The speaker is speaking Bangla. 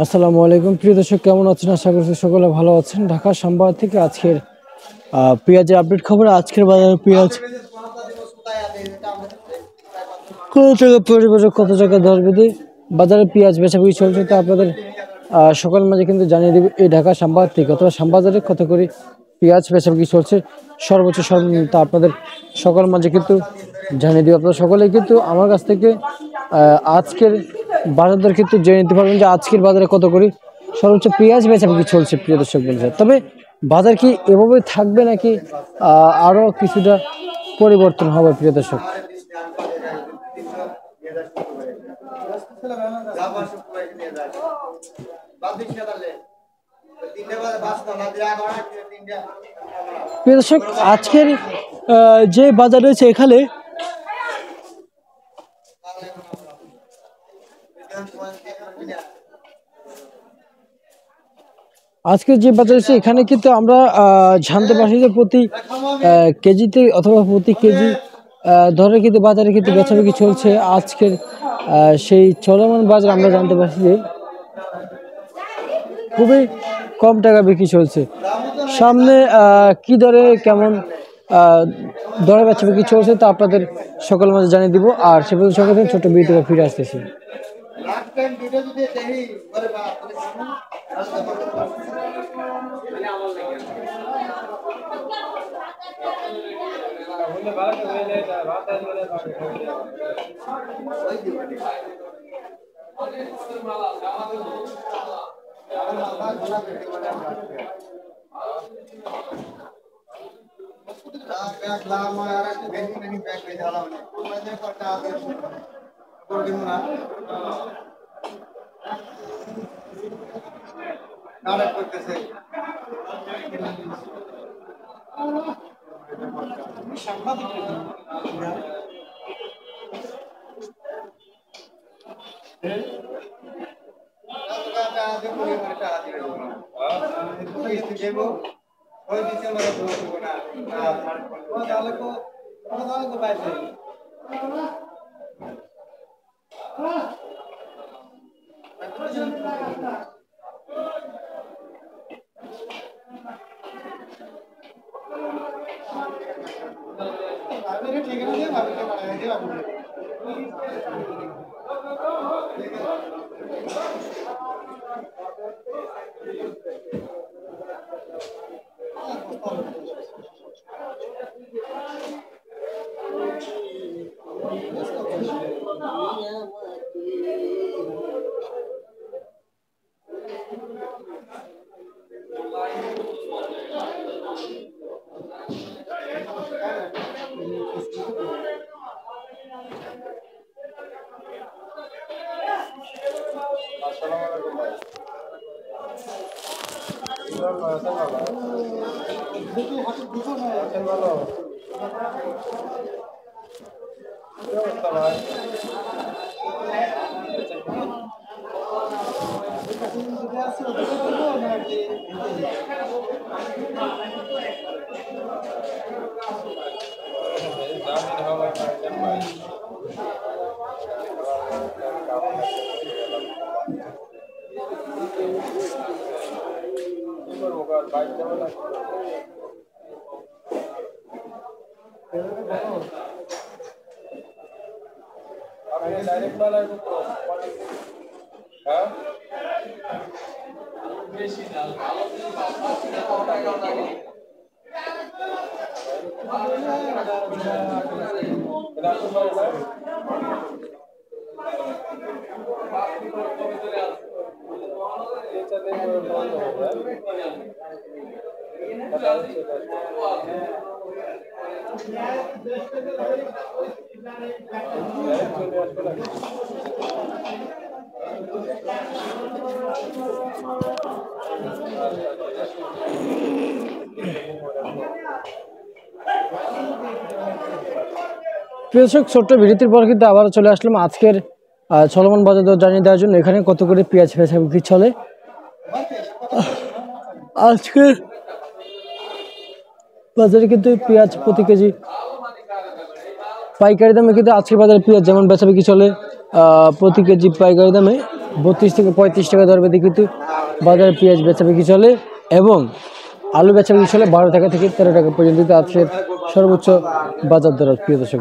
আসসালামু আলাইকুম প্রিয় দর্শক, কেমন আছেন? আশা করছি সকলে ভালো আছেন। ঢাকা শ্যামবাজার থেকে আজকের পেঁয়াজের আপডেট খবর। আজকের বাজারে পেঁয়াজ কত টাকা পরিবারে কত টাকা দর বেঁধে বাজারে পেঁয়াজ বেচাবেচি চলছে তা আপনাদের সকাল মাঝে কিন্তু জানিয়ে দেবে এই ঢাকা শ্যামবাজার থেকে, অথবা শ্যামবাজারে কত করে পেঁয়াজ বেচাবেচি চলছে সর্বোচ্চ সর্বনিম্ন তা আপনাদের সকাল মাঝে কিন্তু জানিয়ে দেবে। আপনারা সকলেই কিন্তু আমার কাছ থেকে আজকের বাজার দর কিন্তু জেনে নিতে পারবেন যে আজকের বাজারে কত করে সর্বোচ্চ পেঁয়াজ বেচাবেচি চলছে। প্রিয় দর্শক বন্ধুরা, তবে বাজার কি এভাবে থাকবে নাকি আরো কিছুটা পরিবর্তন হবে? প্রিয় দর্শক, প্রিয় দর্শক, আজকের যে বাজার রয়েছে এখানে আজকের যে বাজার আছে এখানে কিন্তু আমরা জানতে পারছি যে প্রতি কেজিতে অথবা প্রতি কেজি ধরে কিন্তু বাজারে কিন্তু বেচাবেচি চলছে। আজকের সেই চলমান বাজার আমরা জানতে পারছি যে খুবই কম টাকা বিক্রি চলছে। সামনে কি দরে কেমন দরে বেচাবেচি চলছে তা আপনাদের সকল মাঝে জানিয়ে দিব। আর সে পর্যন্ত সকল ছোট্ট ভিডিও ফিরে আসতেছি। দর্শক, ছোট্ট বিরতির পর কিন্তু আবার চলে আসলাম আজকের চলমান বাজার দর জানিয়ে দেওয়ার জন্য। এখানে কত করে পেঁয়াজ বেচাবিক্রি চলে আজকের বাজারে কিন্তু পেঁয়াজ প্রতি কেজি পাইকারি দামে কিন্তু আজকের বাজারে পেঁয়াজ যেমন বেচাবিক্রি চলে প্রতি কেজি পাইকারি দামে 32 থেকে 35 টাকা দর বেঁধে কিন্তু বাজারে পেঁয়াজ বেচাবিক্রি চলে এবং আলু বেচাবিক্রি চলে 12 টাকা থেকে 13 টাকা পর্যন্ত। আজকের সর্বোচ্চ বাজার দর প্রিয় দর্শক।